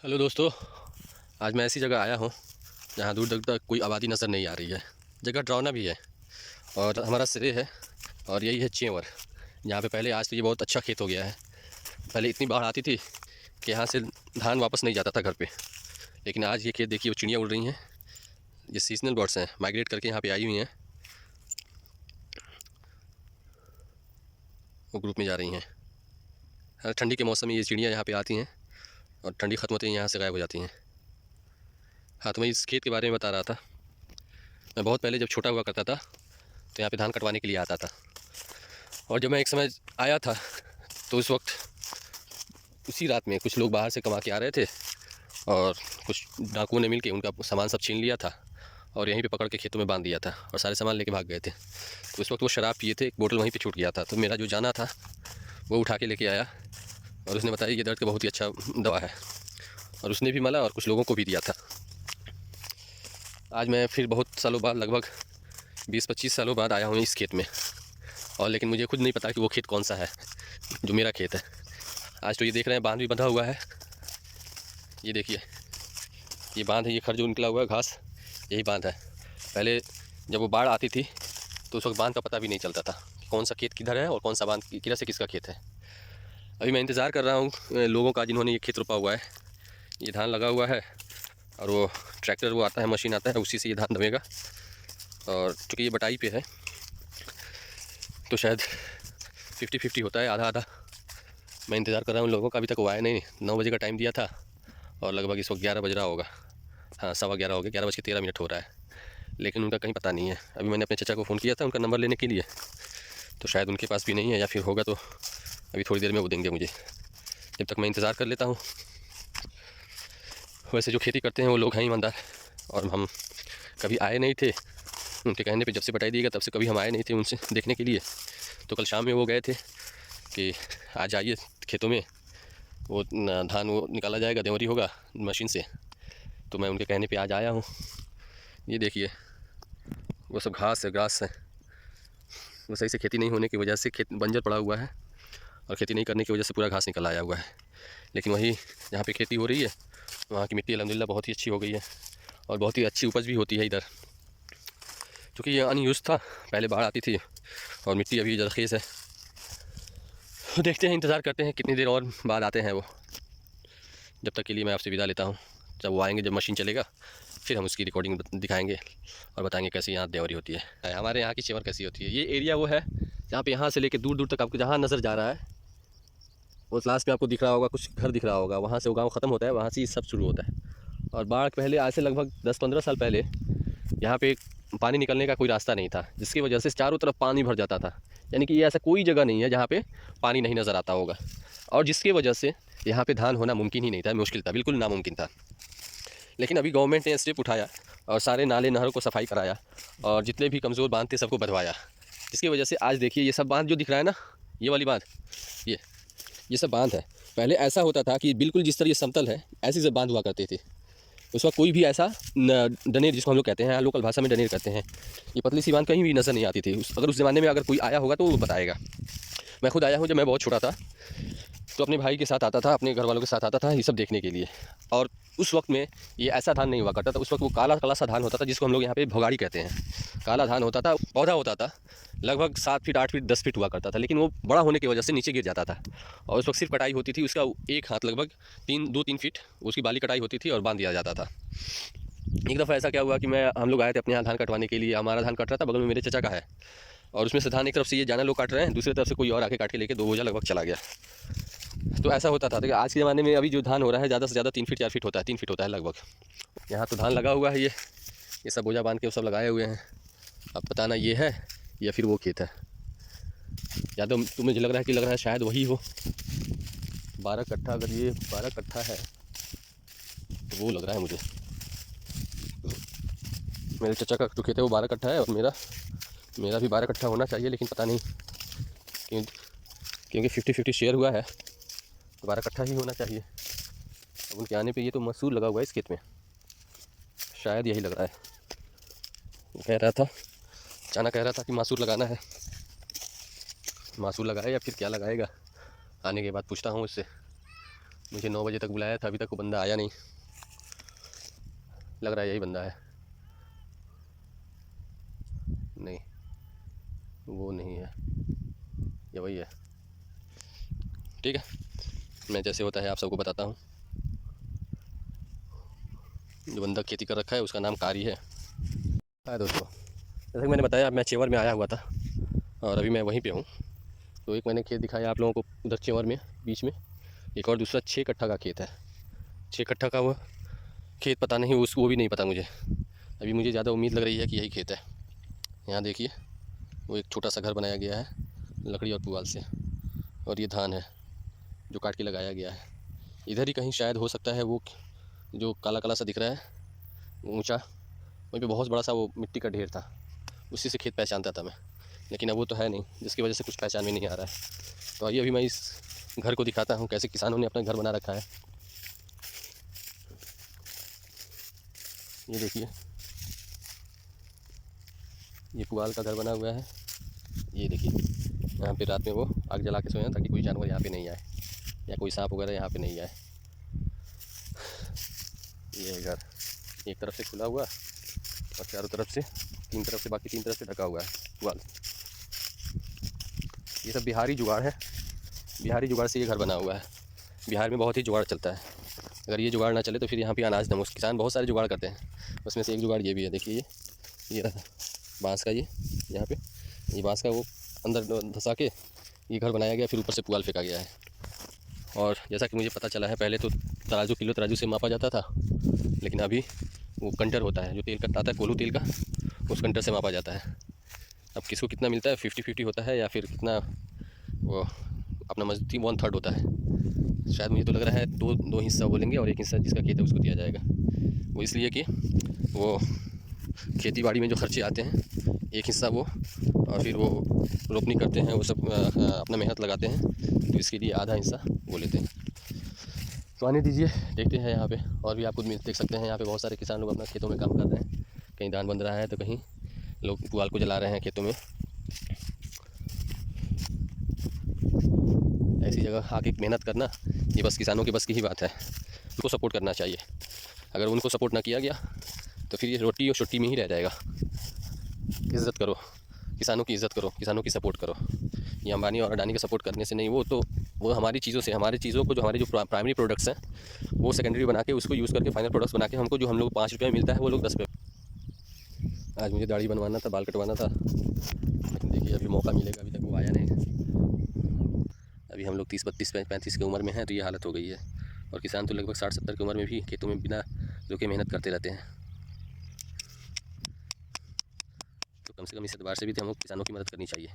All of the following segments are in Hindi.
हेलो दोस्तों। आज मैं ऐसी जगह आया हूँ जहाँ दूर दूर तक कोई आबादी नज़र नहीं आ रही है। जगह डरावना भी है और हमारा सिरे है। और यही है चेंवर, जहाँ पे पहले, आज तो ये बहुत अच्छा खेत हो गया है। पहले इतनी बाढ़ आती थी कि यहाँ से धान वापस नहीं जाता था घर पे। लेकिन आज ये खेत देखिए, वो चिड़ियाँ उड़ रही हैं। ये सीजनल बर्ड्स हैं, माइग्रेट करके यहाँ पे आई हुई हैं, वो ग्रुप में जा रही हैं। हर ठंडी के मौसम में ये चिड़ियाँ यहाँ पे आती हैं और ठंडी ख़त्म होती है यहाँ से गायब हो जाती हैं। हाँ, तो मैं इस खेत के बारे में बता रहा था। मैं बहुत पहले जब छोटा हुआ करता था तो यहाँ पे धान कटवाने के लिए आता था। और जब मैं एक समय आया था तो उस वक्त उसी रात में कुछ लोग बाहर से कमा के आ रहे थे और कुछ डाकुओं ने मिलके उनका सामान सब छीन लिया था और यहीं पे पकड़ के खेतों में बांध दिया था और सारे सामान लेके भाग गए थे। तो उस वक्त वो शराब पिए थे, एक बोतल वहीं पे छूट गया था। तो मेरा जो जाना था वो उठा के लेके आया और उसने बताया ये दर्द का बहुत ही अच्छा दवा है, और उसने भी मला और कुछ लोगों को भी दिया था। आज मैं फिर बहुत सालों बाद, लगभग 20-25 सालों बाद आया हूँ इस खेत में। और लेकिन मुझे खुद नहीं पता कि वो खेत कौन सा है जो मेरा खेत है। आज तो ये देख रहे हैं बांध भी बंधा हुआ है। ये देखिए, ये बांध है, ये खर जो निकला हुआ है घास, यही बांध है। पहले जब वो बाढ़ आती थी तो उस वक्त बांध का पता भी नहीं चलता था कि कौन सा खेत किधर है और कौन सा बांध किधर से किसका खेत है। अभी मैं इंतज़ार कर रहा हूँ लोगों का जिन्होंने ये खेत रोपा हुआ है। ये धान लगा हुआ है और वो ट्रैक्टर वो आता है, मशीन आता है, उसी से ये धान दबेगा। और चूँकि ये बटाई पे है तो शायद 50-50 होता है, आधा आधा। मैं इंतज़ार कर रहा हूँ लोगों का, अभी तक वो आया नहीं। 9 बजे का टाइम दिया था और लगभग इस वक्त 11 बज रहा होगा। हाँ, 11:15 हो गया, 11:13 हो रहा है, लेकिन उनका कहीं पता नहीं है। अभी मैंने अपने चाचा को फ़ोन किया था उनका नंबर लेने के लिए, तो शायद उनके पास भी नहीं है, या फिर होगा तो अभी थोड़ी देर में वो देंगे मुझे। जब तक मैं इंतज़ार कर लेता हूँ। वैसे जो खेती करते हैं वो लोग हैं ईमानदार, और हम कभी आए नहीं थे उनके कहने पे। जब से बटाई दिएगा तब से कभी हम आए नहीं थे उनसे देखने के लिए। तो कल शाम में वो गए थे कि आज आइए खेतों में, वो धान वो निकाला जाएगा, देवरी होगा मशीन से। तो मैं उनके कहने पे आज आया हूँ। ये देखिए, वो सब घास है, ग्रास है। वो सही से खेती नहीं होने की वजह से खेत बंजर पड़ा हुआ है, और खेती नहीं करने की वजह से पूरा घास निकल आया हुआ है। लेकिन वही जहाँ पे खेती हो रही है वहाँ की मिट्टी अल्हम्दुलिल्लाह बहुत ही अच्छी हो गई है और बहुत ही अच्छी उपज भी होती है इधर। क्योंकि ये अनयूज़ था, पहले बाढ़ आती थी और मिट्टी अभी जरखेज़ है। तो देखते हैं, इंतज़ार करते हैं कितनी देर और बाद आते हैं वो। जब तक के लिए मैं आपसे विदा लेता हूँ। जब वो आएंगे, जब मशीन चलेगा, फिर हम उसकी रिकॉर्डिंग दिखाएंगे और बताएंगे कैसे यहाँ देवरी होती है। हमारे यहाँ की चेवर कैसी होती है। ये एरिया वो है जहाँ पे यहाँ से लेके दूर दूर तक आपको जहाँ नज़र जा रहा है, वो लास्ट में आपको दिख रहा होगा, कुछ घर दिख रहा होगा, वहाँ से वो गाँव ख़त्म होता है, वहाँ से ये सब शुरू होता है। और बाढ़ पहले, आज से लगभग 10-15 साल पहले, यहाँ पे पानी निकलने का कोई रास्ता नहीं था, जिसकी वजह से चारों तरफ पानी भर जाता था। यानी कि ये ऐसा कोई जगह नहीं है जहाँ पे पानी नहीं नज़र आता होगा, और जिसकी वजह से यहाँ पे धान होना मुमकिन ही नहीं था, मुश्किल था, बिल्कुल नामुमकिन था। लेकिन अभी गवर्नमेंट ने स्टेप उठाया और सारे नाले नहरों को सफाई कराया और जितने भी कमज़ोर बांध थे सबको बंधवाया, जिसकी वजह से आज देखिए ये सब बांध जो दिख रहा है ना, ये वाली बांध, ये सब बांध है। पहले ऐसा होता था कि बिल्कुल जिस तरह ये समतल है ऐसे सब बांध हुआ करते थे। उस वक्त कोई भी ऐसा डनेर, जिसको हम लोग कहते हैं लोकल भाषा में डनेर कहते हैं, ये पतली सी बांध कहीं भी नज़र नहीं आती थी। अगर उस ज़माने में अगर कोई आया होगा तो वो बताएगा। मैं खुद आया हूँ, जब मैं बहुत छोटा था तो अपने भाई के साथ आता था, अपने घर वालों के साथ आता था ये सब देखने के लिए। और उस वक्त में ये ऐसा धान नहीं हुआ करता था। उस वक्त वो काला काला सा धान होता था, जिसको हम लोग यहाँ पे भोगाड़ी कहते हैं। काला धान होता था, पौधा होता था, लगभग 7 फीट 8 फीट 10 फीट हुआ करता था, लेकिन वो बड़ा होने की वजह से नीचे गिर जाता था। और उस वक्त सिर्फ कटाई होती थी उसका, एक हाथ लगभग 2-3 फीट उसकी बाली कटाई होती थी और बांध दिया जाता था। एक दफ़ा ऐसा क्या हुआ कि हम लोग आए थे अपने यहाँ धान कटवाने के लिए। हमारा धान कट रहा था, बगल में मेरे चाचा का है, और उसमें से धान एक तरफ से ये जाना लोग काट रहे हैं, दूसरी तरफ से कोई और आके काट के लेके 2 बोझा लगभग चला गया। तो ऐसा होता था। देखिए आज के ज़माने में अभी जो धान हो रहा है ज़्यादा से ज़्यादा 3 फीट 4 फीट होता है, 3 फीट होता है लगभग। यहाँ तो धान लगा हुआ है, ये सब बोझा बांध के वो सब लगाए हुए हैं। अब पता ना ये है या फिर वो खेत है, या तो तुम्हें लग रहा है शायद वही हो। 12 कट्ठा, अगर ये 12 कट्ठा है तो वो लग रहा है मुझे। मेरे चाचा का जो खेत है वो 12 कट्ठा है, और मेरा भी 12 कट्ठा होना चाहिए, लेकिन पता नहीं क्योंकि 50-50 शेयर हुआ है, 12 कट्ठा ही होना चाहिए। अब उनके आने पे ये तो मसूर लगा हुआ है इस खेत में, शायद यही लग रहा है। कह रहा था, चाना कह रहा था कि मसूर लगाना है। मसूर लगाए या फिर क्या लगाएगा, आने के बाद पूछता हूँ उससे। मुझे 9 बजे तक बुलाया था, अभी तक वो बंदा आया नहीं। लग रहा है यही बंदा है। नहीं, वो नहीं है, ये वही है। ठीक है, मैं जैसे होता है आप सबको बताता हूँ। जो बंदा खेती कर रखा है उसका नाम कारी है। हाँ दोस्तों, जैसे कि मैंने बताया, मैं चेवर में आया हुआ था और अभी मैं वहीं पे हूँ। तो एक मैंने खेत दिखाया आप लोगों को उधर चेवर में, बीच में एक और दूसरा 6 कट्ठा का खेत है। 6 कट्ठा का वो खेत पता नहीं, उस वो भी नहीं पता मुझे। अभी मुझे ज़्यादा उम्मीद लग रही है कि यही खेत है। यहाँ देखिए, वो एक छोटा सा घर बनाया गया है लकड़ी और पुआल से, और ये धान है जो काट के लगाया गया है। इधर ही कहीं शायद हो सकता है वो जो काला काला सा दिख रहा है ऊंचा, वहीं पे बहुत बड़ा सा वो मिट्टी का ढेर था, उसी से खेत पहचानता था मैं। लेकिन अब वो तो है नहीं, जिसकी वजह से कुछ पहचान में नहीं आ रहा है। तो आइए अभी मैं इस घर को दिखाता हूँ, कैसे किसानों ने अपना घर बना रखा है। ये देखिए, ये पुआल का घर बना हुआ है। ये देखिए, यहाँ पे रात में वो आग जला के सोया ताकि कोई जानवर यहाँ पे नहीं आए या कोई सांप वगैरह यहाँ पे नहीं आए। ये घर एक तरफ से खुला हुआ और चारों तरफ से, बाकी तीन तरफ से ढका हुआ है पुआल। ये सब बिहारी जुगाड़ है, बिहारी जुगाड़ से ये घर बना हुआ है। बिहार में बहुत ही जुगाड़ चलता है, अगर ये जुगाड़ ना चले तो फिर यहाँ पे अनाज नमूस। किसान बहुत सारे जुगाड़ करते हैं, उसमें से एक जुगाड़ ये भी है। देखिए ये रहा बांस का, ये यहाँ पे ये बांस का वो अंदर धंसा के ये घर बनाया गया, फिर ऊपर से पुआल फेंका गया है। और जैसा कि मुझे पता चला है, पहले तो तराजू, किलो तराजू से मापा जाता था, लेकिन अभी वो कंटर होता है जो तेल का आता है, कोल्हू तेल का, उस कंटर से मापा जाता है। अब किसको कितना मिलता है, 50-50 होता है या फिर कितना, वो अपना मजदूरी 1/3 होता है शायद। मुझे तो लग रहा है दो हिस्सा बोलेंगे और एक हिस्सा जिसका खेत है उसको दिया जाएगा। वो इसलिए कि वो खेती बाड़ी में जो खर्चे आते हैं, एक हिस्सा वो, और फिर वो रोपनी करते हैं, वो सब अपना मेहनत लगाते हैं, तो इसके लिए आधा हिस्सा वो लेते हैं। तो आने दीजिए, देखते हैं यहाँ पे। और भी आप खुद देख सकते हैं, यहाँ पे बहुत सारे किसान लोग अपना खेतों में काम कर रहे हैं। कहीं धान बन रहा है तो कहीं लोग पुआल को जला रहे हैं खेतों में। ऐसी जगह आके मेहनत करना, ये बस किसानों के बस की ही बात है। उनको सपोर्ट करना चाहिए। अगर उनको सपोर्ट ना किया गया तो फिर ये रोटी और छुट्टी में ही रह जाएगा। इज़्ज़त करो, किसानों की इज़्ज़त करो, किसानों की सपोर्ट करो। ये अंबानी और अडानी के सपोर्ट करने से नहीं, वो हमारी चीज़ों से, हमारी चीज़ों को, जो हमारे जो प्राइमरी प्रोडक्ट्स हैं वो सेकेंडरी बना के उसको यूज़ करके फाइनल प्रोडक्ट्स बना के हमको, जो हम लोग 5 रुपये में मिलता है वो लोग 10 रुपये। आज मुझे दाढ़ी बनवाना था, बाल कटवाना था, लेकिन देखिए अभी मौका मिलेगा, अभी तक वो आया नहीं। अभी हम लोग 30-32-35 की उम्र में हैं तो ये हालत हो गई है। और किसान तो लगभग 60-70 की उम्र में भी खेतों में बिना रुके मेहनत करते रहते हैं। तो कम से कम इस एतबार से भी तो हमको किसानों की मदद करनी चाहिए,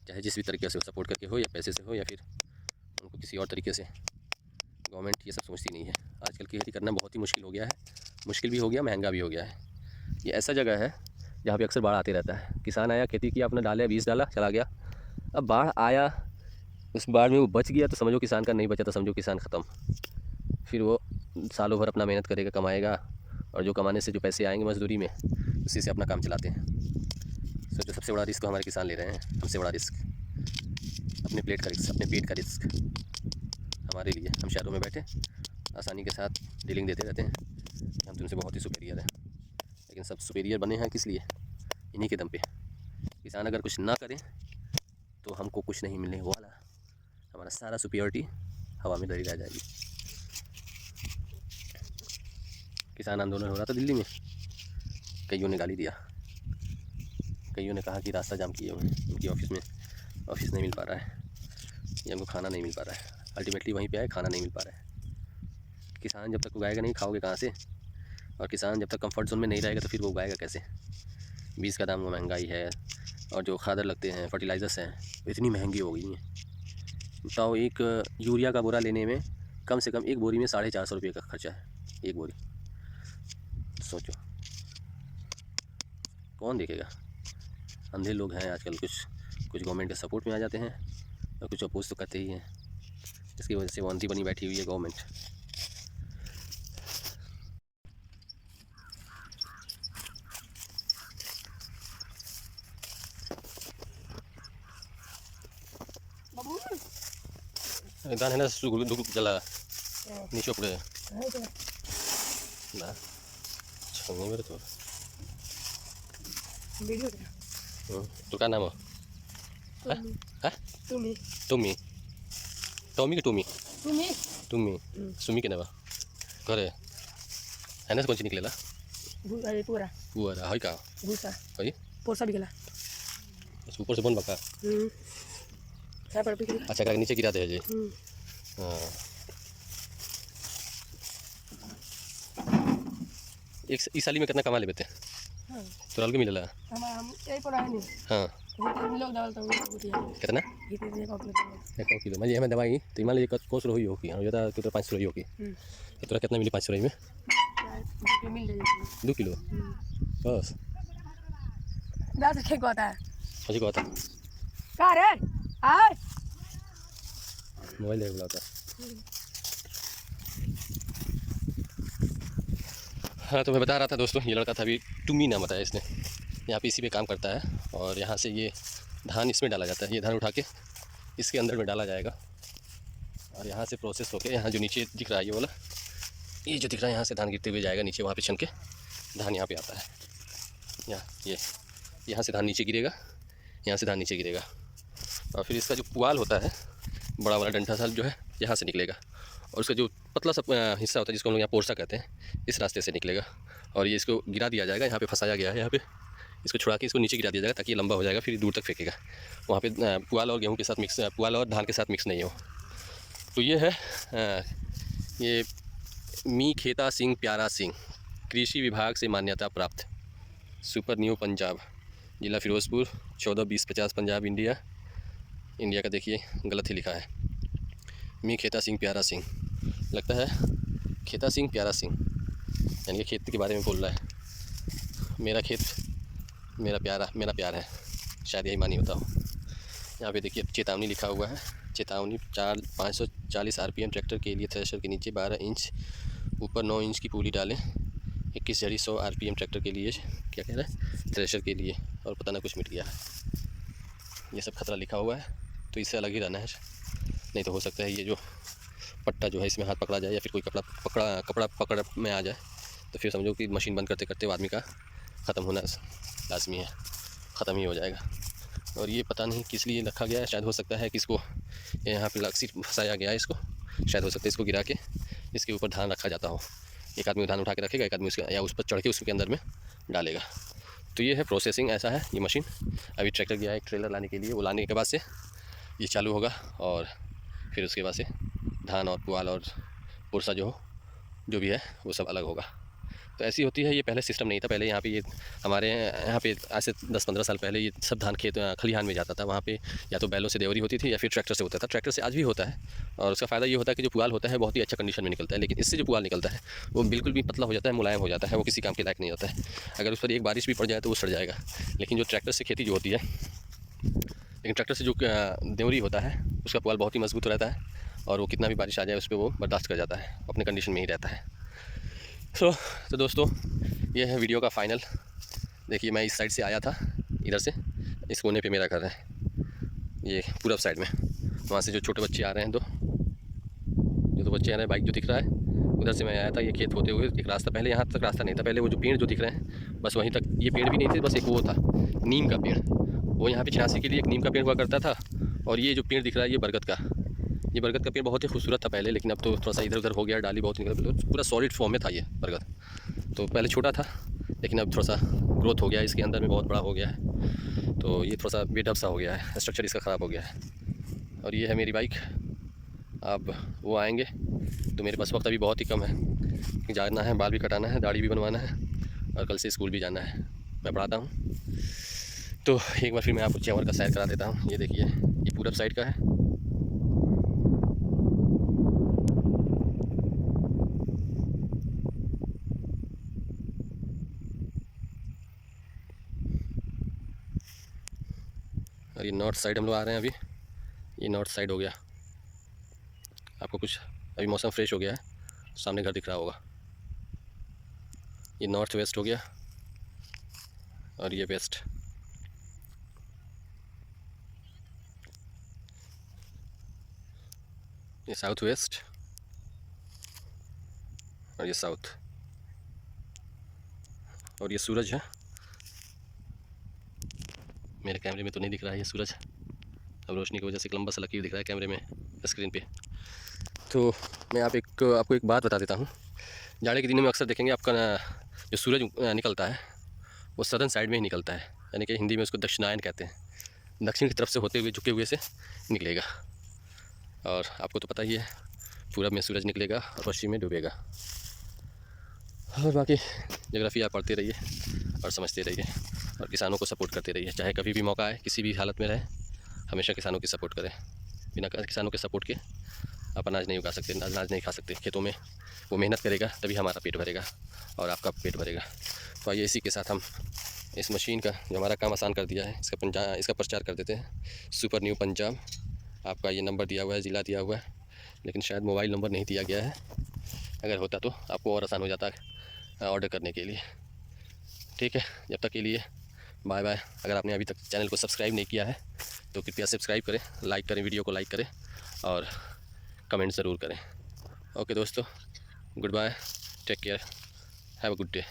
चाहे जिस भी तरीके से हो, सपोर्ट करके हो या पैसे से हो या फिर उनको किसी और तरीके से। गवर्नमेंट ये सब सोचती नहीं है। आजकल खेती करना बहुत ही मुश्किल हो गया है, मुश्किल भी हो गया, महंगा भी हो गया है। ये ऐसा जगह है जहाँ पे अक्सर बाढ़ आते रहता है। किसान आया, खेती किया, अपना डाले, बीज डाला, चला गया। अब बाढ़ आया, उस बाढ़ में वो बच गया तो समझो किसान का, नहीं बचा तो समझो किसान ख़त्म। फिर वो सालों भर अपना मेहनत करेगा, कमाएगा, और जो कमाने से जो पैसे आएंगे मजदूरी में, उसी से अपना काम चलाते हैं। तो सबसे बड़ा रिस्क हमारे किसान ले रहे हैं, सबसे बड़ा रिस्क, अपने प्लेट का रिस्क, अपने पेट का रिस्क हमारे लिए। हम शहरों में बैठे आसानी के साथ डीलिंग देते रहते हैं कि हम तुमसे बहुत ही सुपीरियर हैं, लेकिन सब सुपीरियर बने हैं किस लिए? इन्हीं के दम पे। किसान अगर कुछ ना करें तो हमको कुछ नहीं मिलने वाला, हमारा सारा सुपीरियरिटी हवा में धरी रह जाएगी। किसान आंदोलन हो रहा था दिल्ली में, कईयों ने गाली दिया, कईयों ने कहा कि रास्ता जाम किए हुए हैं, उनकी ऑफिस नहीं मिल पा रहा है, या उनको खाना नहीं मिल पा रहा है। अल्टीमेटली वहीं पे आए, खाना नहीं मिल पा रहा है। किसान जब तक उगाएगा नहीं, खाओगे कहाँ से? और किसान जब तक कंफर्ट जोन में नहीं रहेगा तो फिर वो उगाएगा कैसे? बीज का दाम महंगाई है, और जो खादर लगते हैं, फर्टिलाइज़र्स हैं, इतनी महंगी हो गई हैं। बताओ, एक यूरिया का बोरा लेने में कम से कम एक बोरी में 450 रुपये का खर्चा है, एक बोरी। सोचो कौन देखेगा? अंधे लोग हैं आजकल, कुछ गवर्नमेंट के सपोर्ट में आ जाते हैं और कुछ अपोज तो करते ही हैं, जिसकी वजह से वो अंधी बनी बैठी हुई है गवर्नमेंट। दान है ना, दुख जला नीचे पड़े है तो ना छंगी मेरे तो वीडियो क्या तो क्या नाम है तुम्ही हाँ तुम्ही टोमी टॉमी की टोमी तुम्ही टोमी सुमी के नाम घरे है ना कौन सी निकलेला अरे पूरा वो है का घुसा है पोरसा बिगला ऊपर से बन बका क्या पर बिगला अच्छा का नीचे गिरा दे जी हाँ एक इस साली में कितना कमा ले बेटे हां तो अलग मिलेला हम यही पर आए नहीं हाँ ये लोग डालता हूं गुटिया कितना ये कॉपी 1 किलो मैं हमें दवाई तो मान लीजिए कौन सी रही होगी हम ज़्यादा किलो 500 रही होगी तो तेरा कितना मिली 500 में मिल जाएगी 2 किलो बस 10 के कहता है मुझे कहता का रे आए मोबाइल देख बुलाता हाँ तो मैं बता रहा था दोस्तों ये लड़का था अभी टुमी नाम बताया इसने यहाँ पे इसी पे काम करता है और यहाँ से ये धान इसमें डाला जाता है ये धान उठा के इसके अंदर में डाला जाएगा और यहाँ से प्रोसेस होके यहाँ जो नीचे दिख रहा है ये वाला ये जो दिख रहा है यहाँ से धान गिरते हुए जाएगा नीचे वहाँ पे छन के धान यहाँ पे आता है ये यहाँ से धान नीचे गिरेगा यहाँ से धान नीचे गिरेगा और फिर इसका जो पुआल होता है बड़ा वाला डंठा सा जो है यहाँ से निकलेगा और उसका जो पतला सा हिस्सा होता है जिसको हम लोग यहाँ पोरसा कहते हैं इस रास्ते से निकलेगा और ये इसको गिरा दिया जाएगा यहाँ पे फंसाया गया है यहाँ पे इसको छुड़ा के इसको नीचे गिरा दिया जाएगा ताकि ये लंबा हो जाएगा फिर दूर तक फेंकेगा वहाँ पे पुआल और गेहूँ के साथ मिक्स पुआल और धान के साथ मिक्स नहीं हो। तो ये है ये मी खेता सिंह प्यारा सिंह कृषि विभाग से मान्यता प्राप्त सुपर न्यू पंजाब जिला फिरोजपुर 14-20-50 पंजाब इंडिया का देखिए गलत ही लिखा है मी खेता सिंह प्यारा सिंह लगता है खेता सिंह प्यारा सिंह यानी कि खेत के बारे में बोल रहा है मेरा खेत मेरा प्यार है शायद यही मानी होता हो। यहाँ पे देखिए चेतावनी लिखा हुआ है चेतावनी 540 RPM ट्रैक्टर के लिए थ्रेशर के नीचे 12 इंच ऊपर 9 इंच की पुली डालें 21 जड़ी 100 RPM ट्रैक्टर के लिए क्या कह रहा है थ्रेशर के लिए और पता ना कुछ मिट गया है ये सब खतरा लिखा हुआ है तो इससे अलग ही रहना है नहीं तो हो सकता है ये जो पट्टा जो है इसमें हाथ पकड़ा जाए या फिर कोई कपड़ा पकड़ में आ जाए तो फिर समझो कि मशीन बंद करते करते आदमी का ख़त्म होना लाजमी है ख़त्म ही हो जाएगा। और ये पता नहीं किस लिए रखा गया है शायद हो सकता है कि इसको यहाँ पे लक्सी फंसाया गया है इसको शायद हो सकता है इसको गिरा के इसके ऊपर धान रखा जाता हो एक आदमी धान उठा के रखेगा एक आदमी उसके या उस पर चढ़ के उसके अंदर में डालेगा। तो ये है प्रोसेसिंग ऐसा है ये मशीन अभी ट्रैक्टर गया है एक ट्रेलर लाने के लिए वो लाने के बाद से ये चालू होगा और फिर उसके बाद से धान और पुआल और पुरसा जो भी है वो सब अलग होगा। तो ऐसी होती है ये पहले सिस्टम नहीं था पहले यहाँ पे ये हमारे यहाँ पे आज से 10-15 साल पहले ये सब धान खेत खलिहान में जाता था वहाँ पे या तो बैलों से देवरी होती थी या फिर ट्रैक्टर से होता था ट्रैक्टर से आज भी होता है और उसका फ़ायदा ये होता है कि जो पुआल होता है बहुत ही अच्छा कंडीशन में निकलता है लेकिन इससे जो पुआल निकलता है वो बिल्कुल भी पतला हो जाता है मुलायम हो जाता है वो किसी काम के लायक नहीं होता है अगर उस पर एक बारिश भी पड़ जाए तो वो सड़ जाएगा। लेकिन जो ट्रैक्टर से खेती जो होती है लेकिन ट्रैक्टर से जो देवरी होता है उसका पुआल बहुत ही मजबूत रहता है और वो कितना भी बारिश आ जाए उस पर वो बर्दाश्त कर जाता है अपने कंडीशन में ही रहता है। तो दोस्तों ये है वीडियो का फाइनल। देखिए मैं इस साइड से आया था इधर से इस कोने पे मेरा घर है ये पूरब साइड में वहाँ से जो छोटे बच्चे आ रहे हैं जो बच्चे आ रहे हैं बाइक जो दिख रहा है उधर से मैं आया था ये खेत होते हुए एक रास्ता पहले यहाँ तक रास्ता नहीं था पहले वो जो पेड़ जो दिख रहे हैं बस वहीं तक ये पेड़ भी नहीं थे बस एक वो था नीम का पेड़ वो यहाँ पे छियासी के लिए एक नीम का पेड़ हुआ करता था और ये जो पेड़ दिख रहा है ये बरगद का पेड़ बहुत ही खूबसूरत था पहले लेकिन अब तो थोड़ा सा इधर उधर हो गया डाली बहुत निकल पूरा सॉलिड फॉर्म में था ये बरगद तो पहले छोटा था लेकिन अब थोड़ा सा ग्रोथ हो गया इसके अंदर में बहुत बड़ा हो गया है तो ये थोड़ा सा बेडअप सा हो गया है स्ट्रक्चर इसका ख़राब हो गया है। और ये है मेरी बाइक अब वो आएंगे तो मेरे पास वक्त अभी बहुत ही कम है जाना है बाल भी कटाना है दाढ़ी भी बनवाना है और कल से स्कूल भी जाना है मैं पढ़ाता हूँ। तो एक बार फिर मैं आपको चैवर का सैर करा देता हूँ। ये देखिए ये पूरब साइड का है और ये नॉर्थ साइड हम लोग आ रहे हैं अभी ये नॉर्थ साइड हो गया आपको कुछ अभी मौसम फ्रेश हो गया है सामने घर दिख रहा होगा ये नॉर्थ वेस्ट हो गया और ये वेस्ट ये साउथ वेस्ट और ये साउथ, और ये सूरज है। मेरे कैमरे में तो नहीं दिख रहा है ये सूरज, अब रोशनी की वजह से लंबा सा लकीर दिख रहा है कैमरे में, स्क्रीन पे। तो मैं आपको एक बात बता देता हूँ। जाड़े के दिनों में अक्सर देखेंगे आपका जो सूरज निकलता है वो सदर्न साइड में ही निकलता है, यानी कि हिंदी में उसको दक्षिणायन कहते हैं। दक्षिण की तरफ से होते हुए, झुके हुए से निकलेगा। और आपको तो पता ही है, पूरब में सूरज निकलेगा और पश्चिम में डूबेगा। और बाकी ज्योग्राफी आप पढ़ते रहिए और समझते रहिए, और किसानों को सपोर्ट करते रहिए। चाहे कभी भी मौका आए, किसी भी हालत में रहे, हमेशा किसानों की सपोर्ट करें। बिना किसानों के सपोर्ट के आप अनाज नहीं उगा सकते, अनाज नहीं खा सकते। खेतों में वो मेहनत करेगा तभी हमारा पेट भरेगा और आपका पेट भरेगा। तो आइए इसी के साथ हम इस मशीन का जो हमारा काम आसान कर दिया है इसका प्रचार कर देते हैं। सुपर न्यू पंजाब, आपका ये नंबर दिया हुआ है, ज़िला दिया हुआ है, लेकिन शायद मोबाइल नंबर नहीं दिया गया है। अगर होता तो आपको और आसान हो जाता ऑर्डर करने के लिए। ठीक है, जब तक के लिए बाय बाय। अगर आपने अभी तक चैनल को सब्सक्राइब नहीं किया है तो कृपया सब्सक्राइब करें, लाइक करें, वीडियो को लाइक करें और कमेंट ज़रूर करें। ओके दोस्तों, good bye, take care, have a good day.